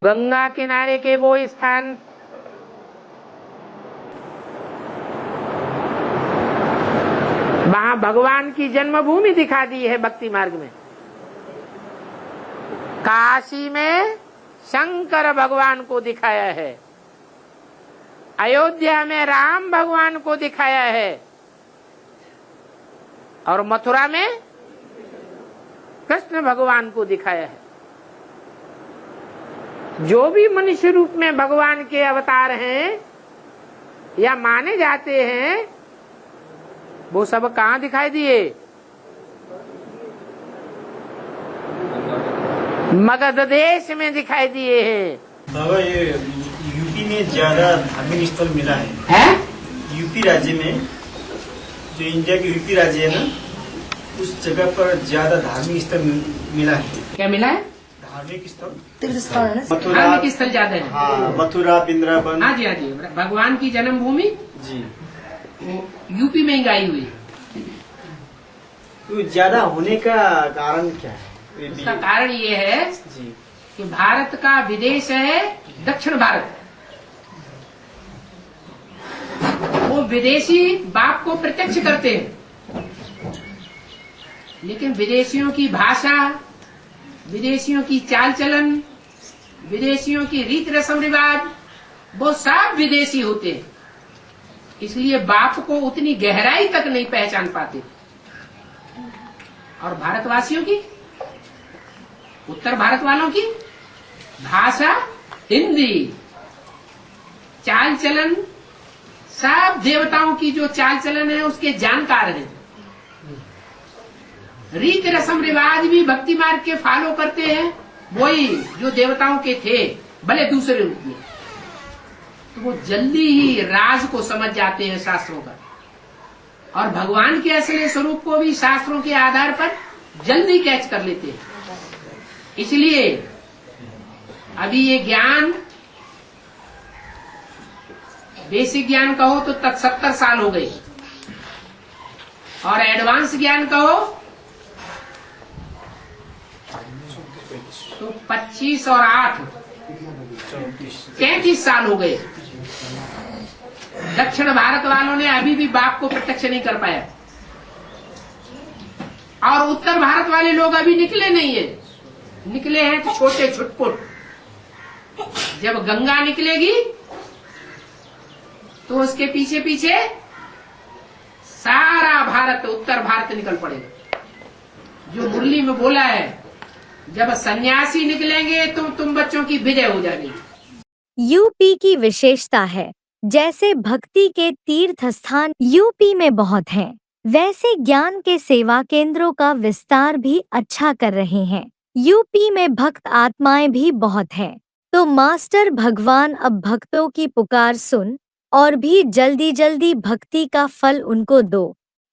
गंगा किनारे के वो स्थान वहां भगवान की जन्मभूमि दिखा दी है भक्ति मार्ग में। काशी में शंकर भगवान को दिखाया है, अयोध्या में राम भगवान को दिखाया है, और मथुरा में कृष्ण भगवान को दिखाया है। जो भी मनुष्य रूप में भगवान के अवतार हैं या माने जाते हैं, वो सब कहाँ दिखाई दिए? मगध देश में दिखाई दिए हैं। बाबा, ये यूपी में ज्यादा धार्मिक स्थल मिला है? यूपी राज्य में, जो इंडिया के यूपी राज्य है ना, उस जगह पर ज्यादा धार्मिक स्थल मिला है। क्या मिला है? धार्मिक स्थल, धार्मिक स्थल ज्यादा है। हाँ, मथुरा, वृंदावन। हाँ जी, हाँ जी। भगवान की जन्मभूमि जी यूपी में गाई हुई। तो ज्यादा होने का कारण क्या है? उसका कारण ये है जी कि भारत का विदेश है दक्षिण भारत। वो विदेशी बाप को प्रत्यक्ष करते हैं, लेकिन विदेशियों की भाषा, विदेशियों की चाल चलन, विदेशियों की रीत रस्म रिवाज, वो सब विदेशी होते हैं। इसलिए बाप को उतनी गहराई तक नहीं पहचान पाते। और भारतवासियों की, उत्तर भारत वालों की भाषा हिंदी, चाल चलन, सब देवताओं की जो चाल चलन है उसके जानकार हैं। रीत रस्म रिवाज भी भक्ति मार्ग के फॉलो करते हैं, वही जो देवताओं के थे, भले दूसरे रूप में। तो वो जल्दी ही राज को समझ जाते हैं शास्त्रों का, और भगवान के असली स्वरूप को भी शास्त्रों के आधार पर जल्दी कैच कर लेते हैं। इसलिए अभी ये ज्ञान, बेसिक ज्ञान कहो तो 70 साल हो गए, और एडवांस ज्ञान कहो तो 25 और 8 33 साल हो गए। दक्षिण भारत वालों ने अभी भी बाप को प्रत्यक्ष नहीं कर पाया, और उत्तर भारत वाले लोग अभी निकले नहीं है। निकले हैं तो छोटे छुटपुट। जब गंगा निकलेगी तो उसके पीछे पीछे सारा भारत, उत्तर भारत निकल पड़ेगा। जो मुरली में बोला है, जब सन्यासी निकलेंगे तो तुम बच्चों की विजय हो जाएगी। यूपी की विशेषता है, जैसे भक्ति के तीर्थ स्थान यूपी में बहुत हैं, वैसे ज्ञान के सेवा केंद्रों का विस्तार भी अच्छा कर रहे हैं। यूपी में भक्त आत्माएं भी बहुत हैं, तो मास्टर भगवान अब भक्तों की पुकार सुन और भी जल्दी जल्दी भक्ति का फल उनको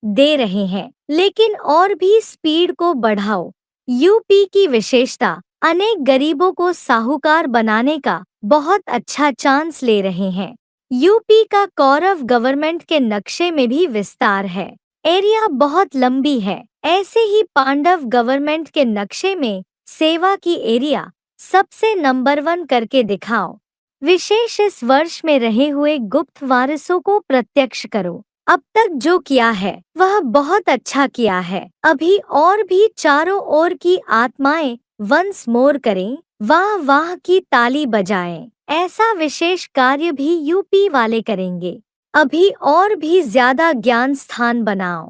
दे रहे हैं। लेकिन और भी स्पीड को बढ़ाओ। यूपी की विशेषता, अनेक गरीबों को साहूकार बनाने का बहुत अच्छा चांस ले रहे हैं। यूपी का कौरव गवर्नमेंट के नक्शे में भी विस्तार है, एरिया बहुत लंबी है। ऐसे ही पांडव गवर्नमेंट के नक्शे में सेवा की एरिया सबसे नंबर 1 करके दिखाओ। विशेष इस वर्ष में रहे हुए गुप्त वारिसों को प्रत्यक्ष करो। अब तक जो किया है वह बहुत अच्छा किया है। अभी और भी चारों ओर की आत्माएं वंस मोर करें, वाह वाह की ताली बजाएं। ऐसा विशेष कार्य भी यूपी वाले करेंगे। अभी और भी ज्यादा ज्ञान स्थान बनाओ।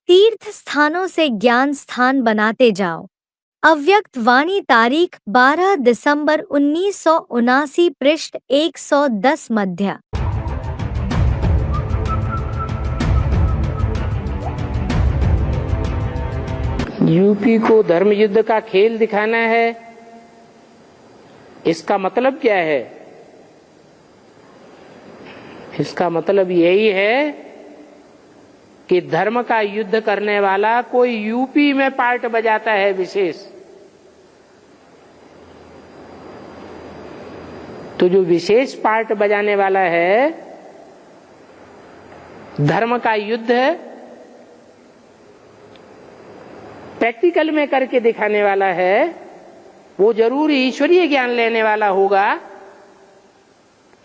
तीर्थ स्थानों से ज्ञान स्थान बनाते जाओ। अव्यक्त वाणी तारीख 12 दिसंबर 1979 पृष्ठ 110 मध्य। यूपी को धर्म युद्ध का खेल दिखाना है, इसका मतलब क्या है? इसका मतलब यही है कि धर्म का युद्ध करने वाला कोई यूपी में पार्ट बजाता है विशेष, तो जो विशेष पार्ट बजाने वाला है धर्म का युद्ध प्रैक्टिकल में करके दिखाने वाला है, वो जरूर ईश्वरीय ज्ञान लेने वाला होगा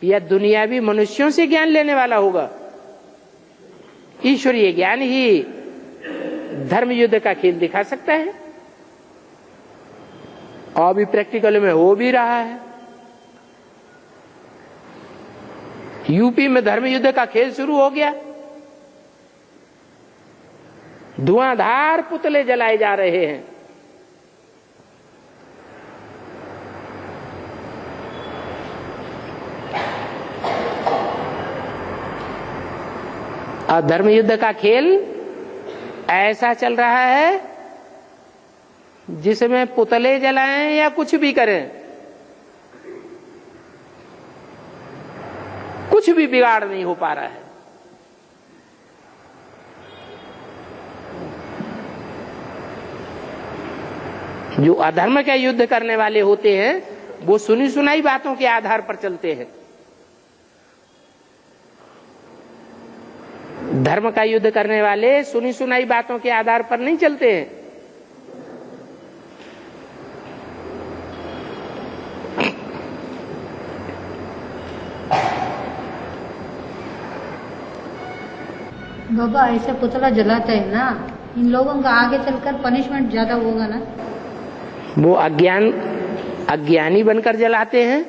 या दुनियावी मनुष्यों से ज्ञान लेने वाला होगा। ईश्वरीय ज्ञान ही धर्म युद्ध का खेल दिखा सकता है और भी प्रैक्टिकल में हो भी रहा है। यूपी में धर्म युद्ध का खेल शुरू हो गया। धुआंधार पुतले जलाए जा रहे हैं। और धर्म युद्ध का खेल ऐसा चल रहा है जिसमें पुतले जलाएं या कुछ भी करें, कुछ भी बिगाड़ नहीं हो पा रहा है। जो अधर्म का युद्ध करने वाले होते हैं वो सुनी सुनाई बातों के आधार पर चलते हैं। धर्म का युद्ध करने वाले सुनी सुनाई बातों के आधार पर नहीं चलते हैं। बाबा ऐसे पुतला जलाते हैं ना, इन लोगों का आगे चलकर पनिशमेंट ज्यादा होगा ना। वो अज्ञानी बनकर जलाते हैं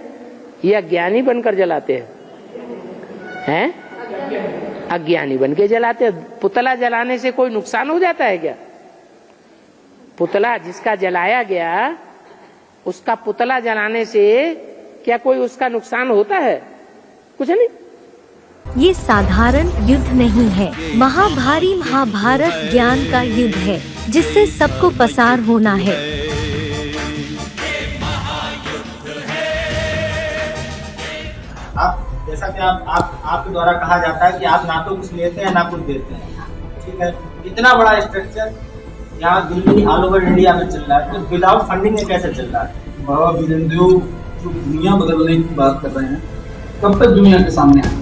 या ज्ञानी बनकर जलाते हैं? अज्ञानी बनकर जलाते हैं। पुतला जलाने से कोई नुकसान हो जाता है क्या? पुतला जिसका जलाया गया उसका पुतला जलाने से क्या कोई उसका नुकसान होता है? कुछ नहीं। ये साधारण युद्ध नहीं है, महाभारी महाभारत ज्ञान का युद्ध है जिससे सबको पसार होना है। आप जैसा कि आपके द्वारा कहा जाता है कि आप ना तो कुछ लेते हैं ना कुछ देते हैं, ठीक है। इतना बड़ा स्ट्रक्चर यहाँ दिल्ली ऑल ओवर इंडिया में चल रहा है, तो विदाउट फंडिंग में कैसे चल रहा है? बाबा वीरेंद्र जो दुनिया बदलने की बात कर रहे हैं, कब तक दुनिया के सामने आए?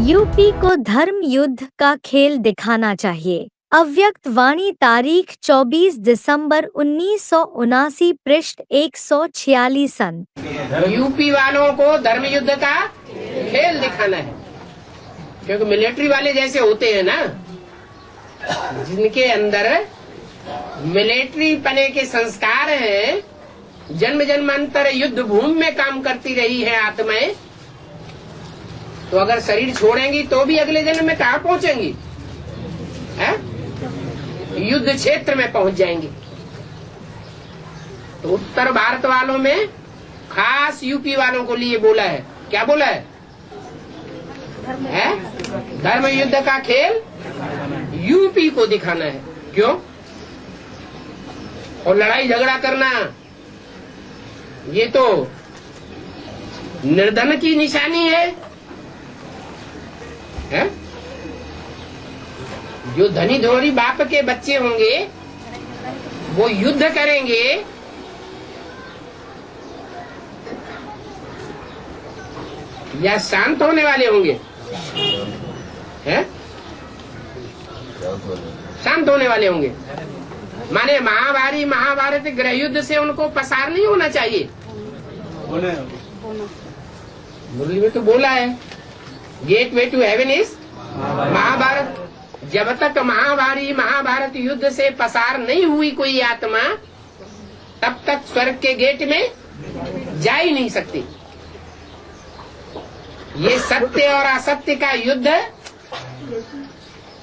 यूपी को धर्म युद्ध का खेल दिखाना चाहिए। अव्यक्त वाणी तारीख 24 दिसंबर 1979 पृष्ठ 146 यूपी वालों को धर्म युद्ध का खेल दिखाना है, क्योंकि मिलिट्री वाले जैसे होते हैं ना, जिनके अंदर मिलिट्री पने के संस्कार हैं, जन्म जन्मांतर युद्ध भूमि में काम करती रही है आत्माएं, तो अगर शरीर छोड़ेंगी तो भी अगले जन्म में कहाँ पहुंचेंगी? युद्ध क्षेत्र में पहुंच जाएंगी। तो उत्तर भारत वालों में खास यूपी वालों को लिए बोला है। क्या बोला है? धर्म युद्ध का खेल यूपी को दिखाना है। क्यों? और लड़ाई झगड़ा करना ये तो निर्धन की निशानी है। जो धनी धोरी बाप के बच्चे होंगे वो युद्ध करेंगे, या शांत होने वाले होंगे? शांत होने वाले होंगे। माने महाभारत गृह युद्ध से उनको पसार नहीं होना चाहिए। मुरली में तो बोला है gateway to heaven is Mahabharat. जब तक महाभारत युद्ध से पसार नहीं हुई कोई आत्मा, तब तक स्वर्ग के गेट में जा ही नहीं सकती। ये सत्य और असत्य का युद्ध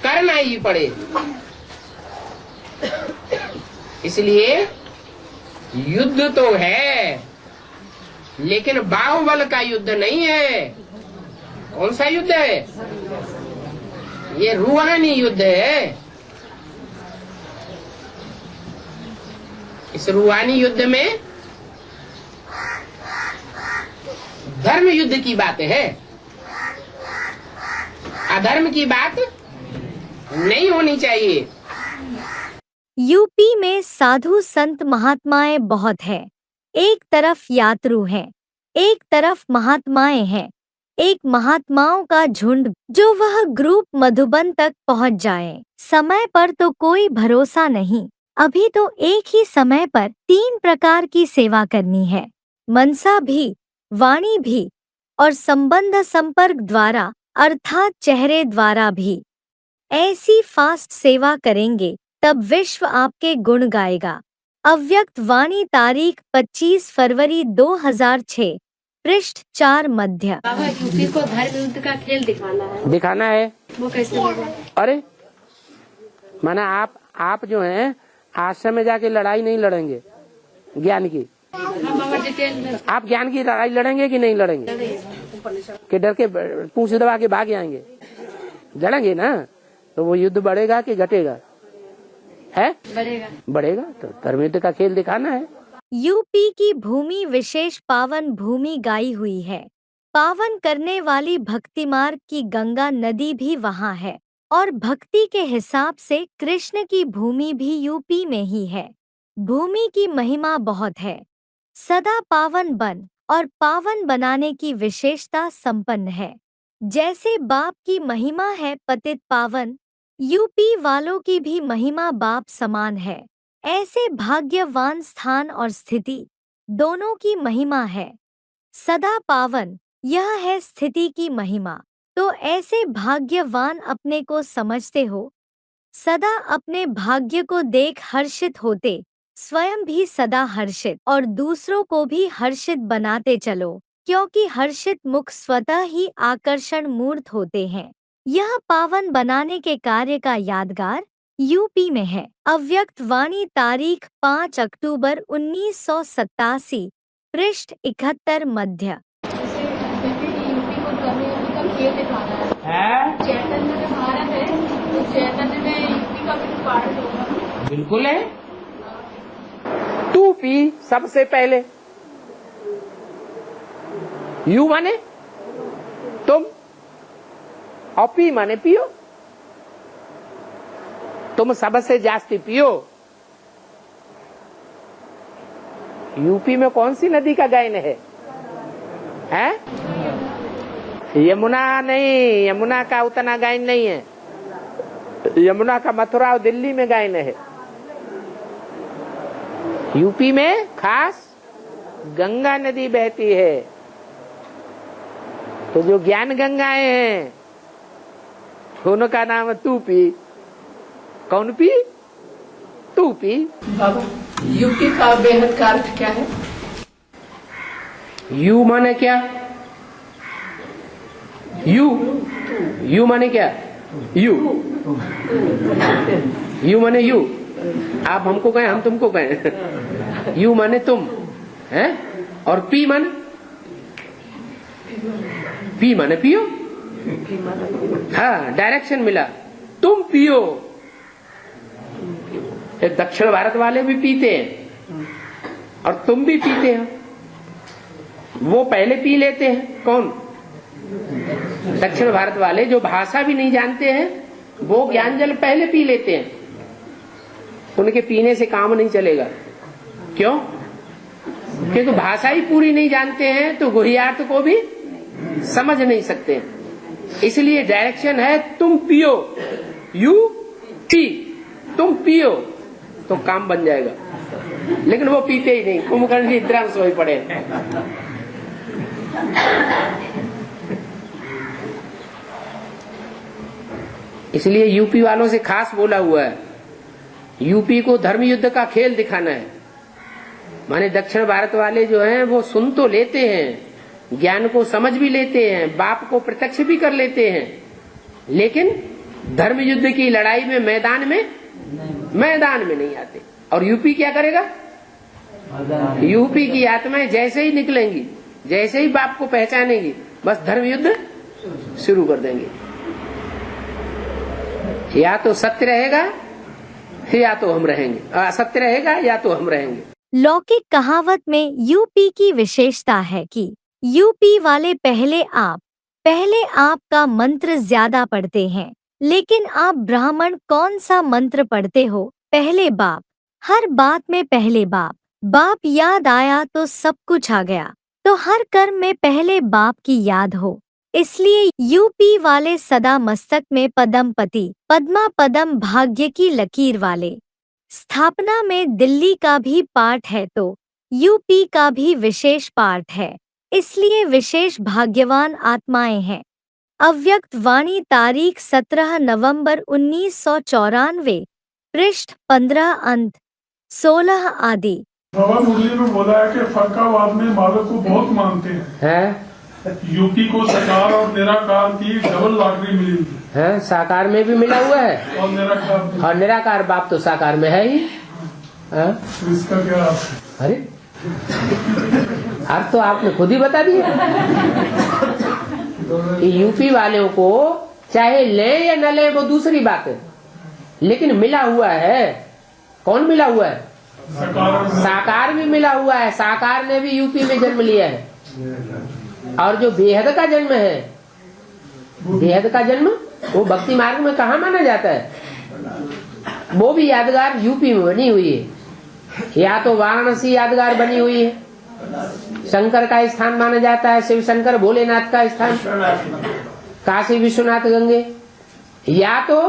करना ही पड़े। इसलिए युद्ध तो है, लेकिन बाहुबल का युद्ध नहीं है। कौन सा युद्ध है? ये रूहानी युद्ध है। इस रूहानी युद्ध में धर्म युद्ध की बात है, अधर्म की बात नहीं होनी चाहिए। यूपी में साधु संत महात्माएं बहुत हैं। एक तरफ यात्रु हैं, एक तरफ महात्माएं हैं। एक महात्माओं का झुंड, जो वह ग्रुप मधुबन तक पहुंच जाए। समय पर तो कोई भरोसा नहीं। अभी तो एक ही समय पर 3 प्रकार की सेवा करनी है, मनसा भी, वाणी भी और संबंध संपर्क द्वारा अर्थात चेहरे द्वारा भी। ऐसी फास्ट सेवा करेंगे तब विश्व आपके गुण गाएगा। अव्यक्त वाणी, तारीख 25 फरवरी 2006, पृष्ठ 4 मध्य। बाबा, यूपी को धर्म युद्ध का खेल दिखाना है। वो कैसे होगा? अरे माना आप जो हैं आश्रम में जाके लड़ाई नहीं लड़ेंगे ज्ञान की। आप ज्ञान की लड़ाई लड़ेंगे कि नहीं लड़ेंगे? कि डर के पूंछ दबा के भाग आएंगे? लड़ेंगे ना, तो वो युद्ध बढ़ेगा कि घटेगा? है बढ़ेगा। तो धर्म युद्ध का खेल दिखाना है। यूपी की भूमि विशेष पावन भूमि गाई हुई है। पावन करने वाली भक्ति मार्ग की गंगा नदी भी वहाँ है और भक्ति के हिसाब से कृष्ण की भूमि भी यूपी में ही है। भूमि की महिमा बहुत है। सदा पावन बन और पावन बनाने की विशेषता संपन्न है। जैसे बाप की महिमा है पतित पावन, यूपी वालों की भी महिमा बाप समान है। ऐसे भाग्यवान स्थान और स्थिति दोनों की महिमा है। सदा पावन यह है स्थिति की महिमा। तो ऐसे भाग्यवान अपने को समझते हो। सदा अपने भाग्य को देख हर्षित होते, स्वयं भी सदा हर्षित और दूसरों को भी हर्षित बनाते चलो, क्योंकि हर्षित मुख स्वतः ही आकर्षण मूर्त होते हैं। यह पावन बनाने के कार्य का यादगार यूपी में है। अव्यक्त वाणी, तारीख 5 अक्टूबर 1987, पृष्ठ 71 मध्य। यूपी को धर्म युद्ध का खेल दिखाना है। चैतन्य में भारत है, तो चैतन्य में यूपी का भी पार्ट होगा। बिल्कुल है। तू पी सबसे पहले। यू माने तुम और पी माने पियो। तुम सबसे जास्ती पियो। यूपी में कौन सी नदी का गायन है? यमुना नहीं, यमुना का उतना गायन नहीं है। यमुना का मथुरा और दिल्ली में गायन है। यूपी में खास गंगा नदी बहती है। तो जो ज्ञान गंगाएं हैं उनका नाम है तू पी। कौन पी? तू पी। बाबा, यूपी का बेहद का अर्थ क्या है? यू माने क्या? यू माने क्या? यू माने यू। आप हमको कहें, हम तुमको कहें। यू माने तुम हैं, और पी माने पियो। हाँ, डायरेक्शन मिला, तुम पियो। दक्षिण भारत वाले भी पीते हैं और तुम भी पीते हो। वो पहले पी लेते हैं। कौन? दक्षिण भारत वाले जो भाषा भी नहीं जानते हैं, वो ज्ञान जल पहले पी लेते हैं। उनके पीने से काम नहीं चलेगा। क्यों? क्योंकि भाषा ही पूरी नहीं जानते हैं, तो गुहियार्थ को भी समझ नहीं सकते। इसलिए डायरेक्शन है तुम पियो। यू पी, तुम पियो तो काम बन जाएगा। लेकिन वो पीते ही नहीं, कुंभकर्ण निद्रा में सोए पड़े। इसलिए यूपी वालों से खास बोला हुआ है, यूपी को धर्म युद्ध का खेल दिखाना है। माने दक्षिण भारत वाले जो हैं वो सुन तो लेते हैं, ज्ञान को समझ भी लेते हैं, बाप को प्रत्यक्ष भी कर लेते हैं, लेकिन धर्म युद्ध की लड़ाई में मैदान में नहीं आते। और यूपी क्या करेगा? यूपी की आत्माएं जैसे ही निकलेंगी, जैसे ही बाप को पहचानेंगी, बस धर्म युद्ध शुरू कर देंगे। या तो सत्य रहेगा या तो हम रहेंगे, असत्य रहेगा या तो हम रहेंगे। लौकिक कहावत में यूपी की विशेषता है कि यूपी वाले पहले आप का मंत्र ज्यादा पढ़ते हैं, लेकिन आप ब्राह्मण कौन सा मंत्र पढ़ते हो? पहले बाप। हर बात में पहले बाप याद आया तो सब कुछ आ गया। तो हर कर्म में पहले बाप की याद हो। इसलिए यूपी वाले सदा मस्तक में पद्मपति पद्मा पदम भाग्य की लकीर वाले। स्थापना में दिल्ली का भी पाठ है तो यूपी का भी विशेष पाठ है, इसलिए विशेष भाग्यवान आत्माएं हैं। अव्यक्त वाणी तारीख 17 नवंबर 1994, पृष्ठ 15 अंत 16 आदि। बाबा मुरली में बोला है कि फरकावाद में मालक को बहुत मानते हैं। यूपी को साकार और निराकार की डबल लॉटरी मिली है। साकार में भी मिला हुआ है और निराकार बाप तो साकार में है ही। तो इसका क्या? अरे अब तो आपने खुद ही बता दिया। यूपी वालों को चाहे ले या न ले वो दूसरी बात है, लेकिन मिला हुआ है। कौन मिला हुआ है? साकार भी मिला हुआ है। साकार ने भी यूपी में जन्म लिया है। और जो बेहद का जन्म है, बेहद का जन्म वो भक्ति मार्ग में कहाँ माना जाता है? वो भी यादगार यूपी में बनी हुई है। या तो वाराणसी यादगार बनी हुई है, शंकर का स्थान माना जाता है, शिव शंकर भोलेनाथ का स्थान, काशी विश्वनाथ गंगे। या तो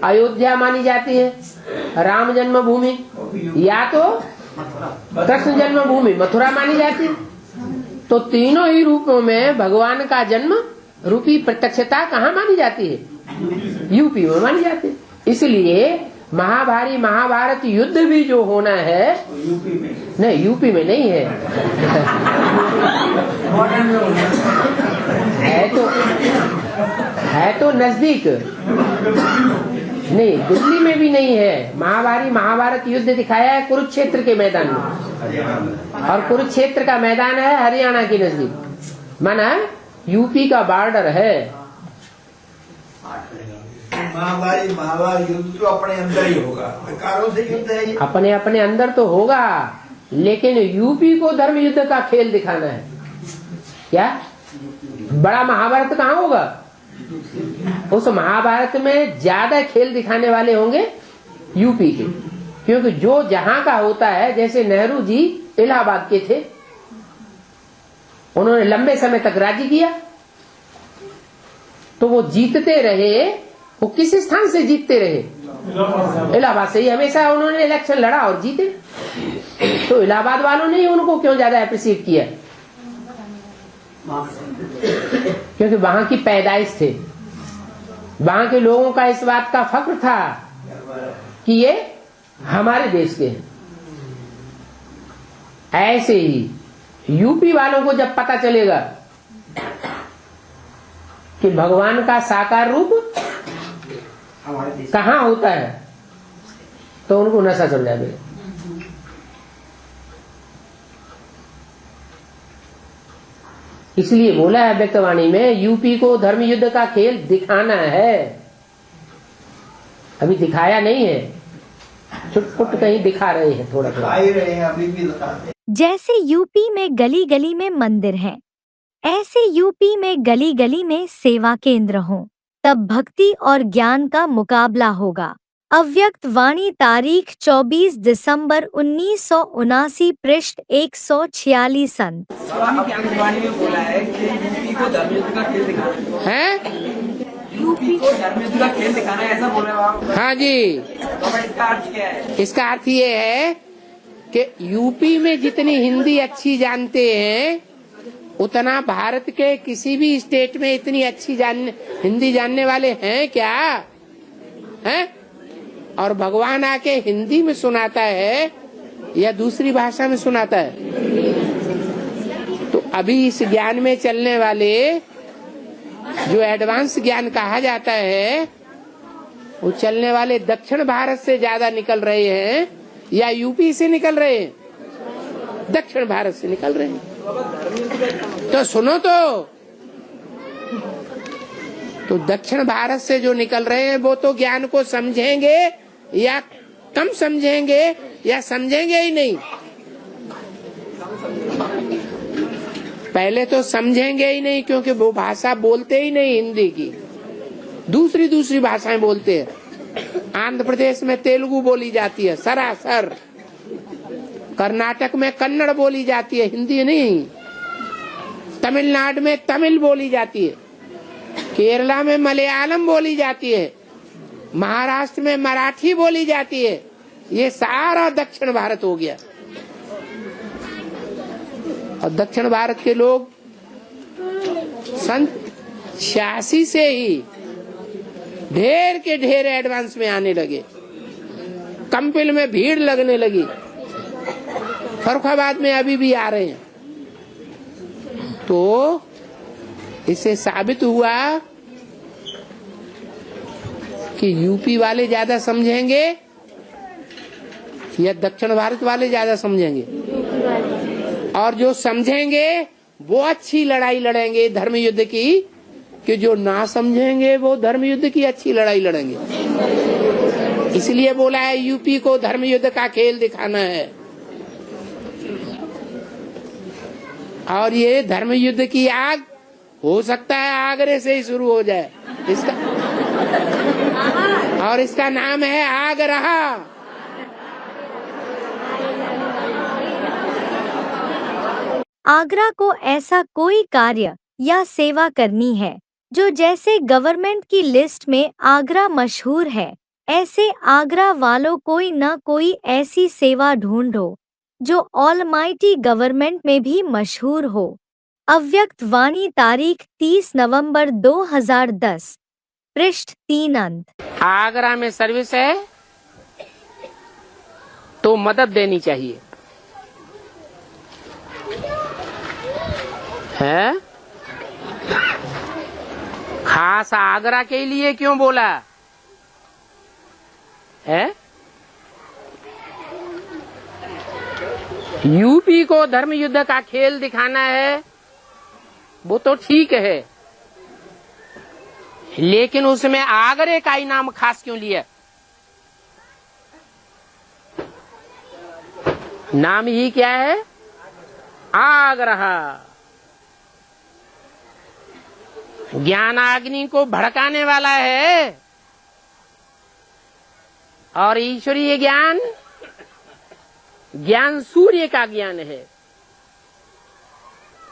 अयोध्या मानी जाती है, राम जन्मभूमि, या तो कृष्ण जन्मभूमि मथुरा मानी जाती है। तो तीनों ही रूपों में भगवान का जन्म रूपी प्रत्यक्षता कहाँ मानी जाती है? यूपी में मानी जाती है। इसलिए महाभारी महाभारत युद्ध भी जो होना है नहीं, यूपी में नहीं है। है तो नजदीक नहीं, दिल्ली में भी नहीं है। महाभारी महाभारत युद्ध दिखाया है कुरुक्षेत्र के मैदान में, और कुरुक्षेत्र का मैदान है हरियाणा के नजदीक, माना यूपी का बॉर्डर है। महाभारी महाभारत युद्ध तो अपने अंदर ही होगा, विकारों से युद्ध है। अपने अपने अंदर तो होगा, लेकिन यूपी को धर्म युद्ध का खेल दिखाना है। क्या बड़ा महाभारत कहाँ होगा? उस महाभारत में ज्यादा खेल दिखाने वाले होंगे यूपी के, क्योंकि जो जहां का होता है, जैसे नेहरू जी इलाहाबाद के थे, उन्होंने लंबे समय तक राज्य किया, तो वो जीतते रहे। वो किस स्थान से जीतते रहे? इलाहाबाद से ही हमेशा उन्होंने इलेक्शन लड़ा और जीते। तो इलाहाबाद वालों ने उनको क्यों ज्यादा अप्रिशिएट किया? क्योंकि वहां की पैदाइश थे, वहां के लोगों का इस बात का फख्र था कि ये हमारे देश के हैं। ऐसे ही यूपी वालों को जब पता चलेगा कि भगवान का साकार रूप कहाँ होता है, तो उनको नशा चढ़ जाएगा। इसलिए बोला है व्यक्तवाणी में, यूपी को धर्म युद्ध का खेल दिखाना है। अभी दिखाया नहीं है, छुटपुट कहीं दिखा रहे हैं, थोड़ा थोड़ा ही रहे हैं, अभी भी दिखाते हैं। जैसे यूपी में गली गली में मंदिर हैं, ऐसे यूपी में गली गली में सेवा केंद्र हों, तब भक्ति और ज्ञान का मुकाबला होगा। अव्यक्त वाणी तारीख 24 दिसंबर 1979, पृष्ठ 146 अंत। वाणी में बोला है कि यूपी को धर्म युद्ध का खेल दिखाना है। यूपी को धर्म युद्ध का खेल दिखाना है, ऐसा बोल रहे हो आप? हाँ जी। तो इसका अर्थ क्या है? इसका अर्थ ये है कि यूपी में जितनी हिंदी अच्छी जानते हैं, उतना भारत के किसी भी स्टेट में इतनी अच्छी हिंदी जानने वाले हैं क्या? हैं? और भगवान आके हिंदी में सुनाता है या दूसरी भाषा में सुनाता है? तो अभी इस ज्ञान में चलने वाले जो एडवांस ज्ञान कहा जाता है, वो चलने वाले दक्षिण भारत से ज्यादा निकल रहे हैं या यूपी से निकल रहे हैं? दक्षिण भारत से निकल रहे हैं। तो सुनो तो दक्षिण भारत से जो निकल रहे हैं वो तो ज्ञान को समझेंगे या कम समझेंगे या समझेंगे ही नहीं? पहले तो समझेंगे ही नहीं, क्योंकि वो भाषा बोलते ही नहीं हिंदी की, दूसरी भाषाएं बोलते हैं। आंध्र प्रदेश में तेलुगु बोली जाती है सरासर, कर्नाटक में कन्नड़ बोली जाती है, हिंदी नहीं। तमिलनाडु में तमिल बोली जाती है, केरला में मलयालम बोली जाती है, महाराष्ट्र में मराठी बोली जाती है। ये सारा दक्षिण भारत हो गया। और दक्षिण भारत के लोग सन 86 से ही ढेर के ढेर एडवांस में आने लगे। कंपिल में भीड़ लगने लगी, फर्रुखाबाद में अभी भी आ रहे हैं। तो इससे साबित हुआ कि यूपी वाले ज्यादा समझेंगे या दक्षिण भारत वाले ज्यादा समझेंगे? और जो समझेंगे वो अच्छी लड़ाई लड़ेंगे धर्म युद्ध की, कि जो ना समझेंगे वो धर्म युद्ध की अच्छी लड़ाई लड़ेंगे। इसलिए बोला है यूपी को धर्म युद्ध का खेल दिखाना है। और ये धर्म युद्ध की आग हो सकता है आगरे से ही शुरू हो जाए। इसका नाम है आगरा। आगरा को ऐसा कोई कार्य या सेवा करनी है जो जैसे गवर्नमेंट की लिस्ट में आगरा मशहूर है, ऐसे आगरा वालों कोई न कोई ऐसी सेवा ढूंढो जो ऑलमाइटी गवर्नमेंट में भी मशहूर हो। अव्यक्त वाणी, तारीख 30 नवंबर 2010, पृष्ठ 3 अंत। आगरा में सर्विस है तो मदद देनी चाहिए, है? खास आगरा के लिए क्यों बोला है? यूपी को धर्म युद्ध का खेल दिखाना है, वो तो ठीक है, लेकिन उसमें आगरे का इनाम खास क्यों लिया? नाम ही क्या है? आगरा। ज्ञानाग्नि को भड़काने वाला है। और ईश्वरीय ज्ञान, ज्ञान सूर्य का ज्ञान है।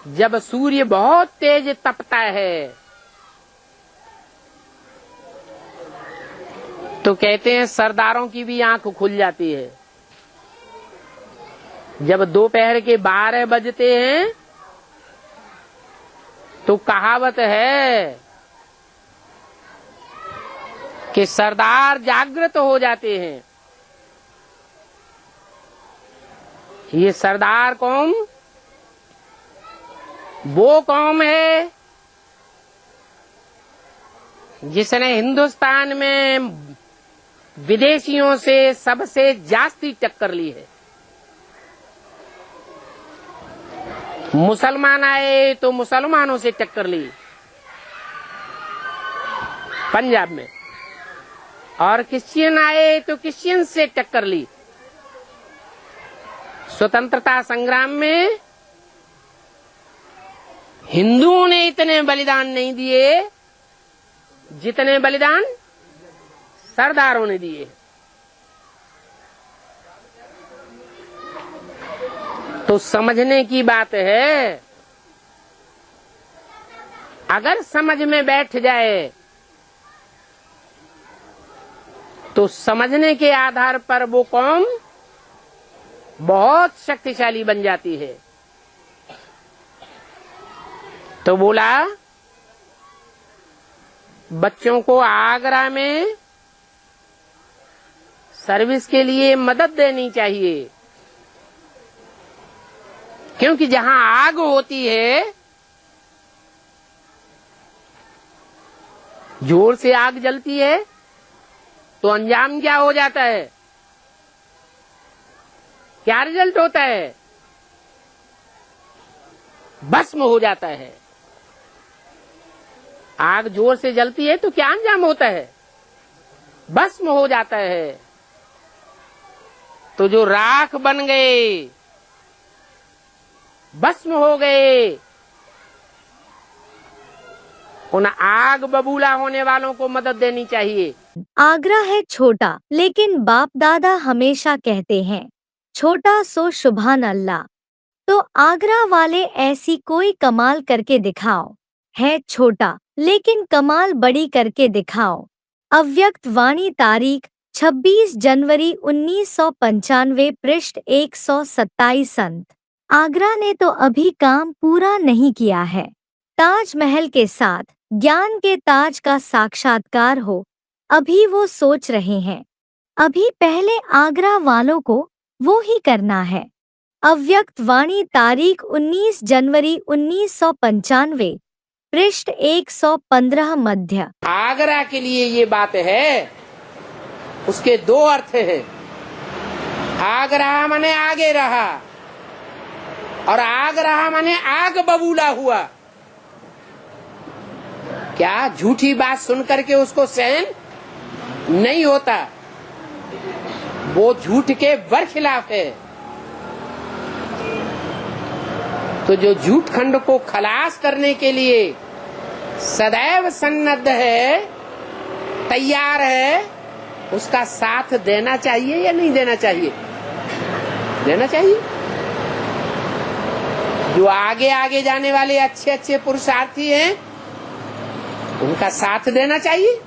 जब सूर्य बहुत तेज तपता है तो कहते हैं सरदारों की भी आंख खुल जाती है। जब दोपहर के 12 बजते हैं तो कहावत है कि सरदार जागृत हो जाते हैं। ये सरदार कौम वो कौम है जिसने हिंदुस्तान में विदेशियों से सबसे जास्ती टक्कर ली है। मुसलमान आए तो मुसलमानों से टक्कर ली पंजाब में, और क्रिश्चियन आए तो क्रिश्चियन से टक्कर ली। स्वतंत्रता संग्राम में हिंदुओं ने इतने बलिदान नहीं दिए जितने बलिदान सरदारों ने दिए। तो समझने की बात है। अगर समझ में बैठ जाए तो समझने के आधार पर वो कौम बहुत शक्तिशाली बन जाती है। तो बोला बच्चों को आगरा में सर्विस के लिए मदद देनी चाहिए, क्योंकि जहां आग होती है, जोर से आग जलती है तो अंजाम क्या हो जाता है, क्या रिजल्ट होता है, भस्म हो जाता है। आग जोर से जलती है तो क्या अंजाम होता है, भस्म हो जाता है। तो जो राख बन गए, भस्म हो गए, उन आग बबूला होने वालों को मदद देनी चाहिए। आगरा है छोटा, लेकिन बाप दादा हमेशा कहते हैं छोटा सो सुभान अल्लाह। तो आगरा वाले ऐसी कोई कमाल करके दिखाओ। है छोटा लेकिन कमाल बड़ी करके दिखाओ। अव्यक्त वाणी, तारीख 26 जनवरी 1995, पृष्ठ 127। संत आगरा ने तो अभी काम पूरा नहीं किया है। ताजमहल के साथ ज्ञान के ताज का साक्षात्कार हो, अभी वो सोच रहे हैं। अभी पहले आगरा वालों को वो ही करना है। अव्यक्त वाणी, तारीख 19 जनवरी 1995, पृष्ठ 115, मध्य। आगरा के लिए ये बात है, उसके दो अर्थ हैं। आग रहा माने आगे रहा, और आग रहा माने आग बबूला हुआ। क्या झूठी बात सुनकर के उसको सहन नहीं होता, वो झूठ के बरखिलाफ है। तो जो झूठ खंड को खलास करने के लिए सदैव सन्नद्ध है, तैयार है, उसका साथ देना चाहिए या नहीं देना चाहिए? देना चाहिए। जो आगे आगे जाने वाले अच्छे अच्छे पुरुषार्थी हैं, उनका साथ देना चाहिए।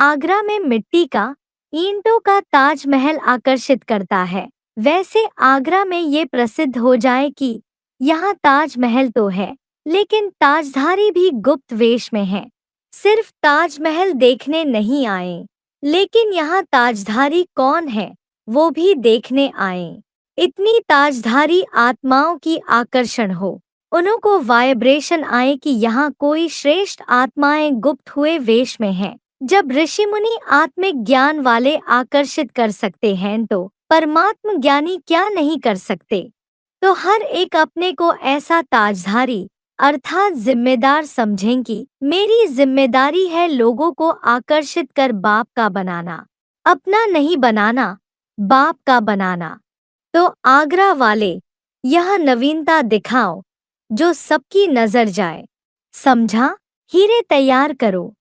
आगरा में मिट्टी का, ईंटों का ताजमहल आकर्षित करता है। वैसे आगरा में ये प्रसिद्ध हो जाए कि यहाँ ताजमहल तो है, लेकिन ताजधारी भी गुप्त वेश में है। सिर्फ ताजमहल देखने नहीं आए, लेकिन यहाँ ताजधारी कौन है वो भी देखने आए। इतनी ताजधारी आत्माओं की आकर्षण हो, उनको वाइब्रेशन आए कि यहाँ कोई श्रेष्ठ आत्माएं गुप्त हुए वेश में हैं। जब ऋषि मुनि आत्मिक ज्ञान वाले आकर्षित कर सकते हैं, तो परमात्म ज्ञानी क्या नहीं कर सकते। तो हर एक अपने को ऐसा ताजधारी अर्थात जिम्मेदार समझें कि मेरी जिम्मेदारी है लोगों को आकर्षित कर बाप का बनाना, अपना नहीं बनाना, बाप का बनाना। तो आगरा वाले यह नवीनता दिखाओ जो सबकी नजर जाए। समझा? हीरे तैयार करो।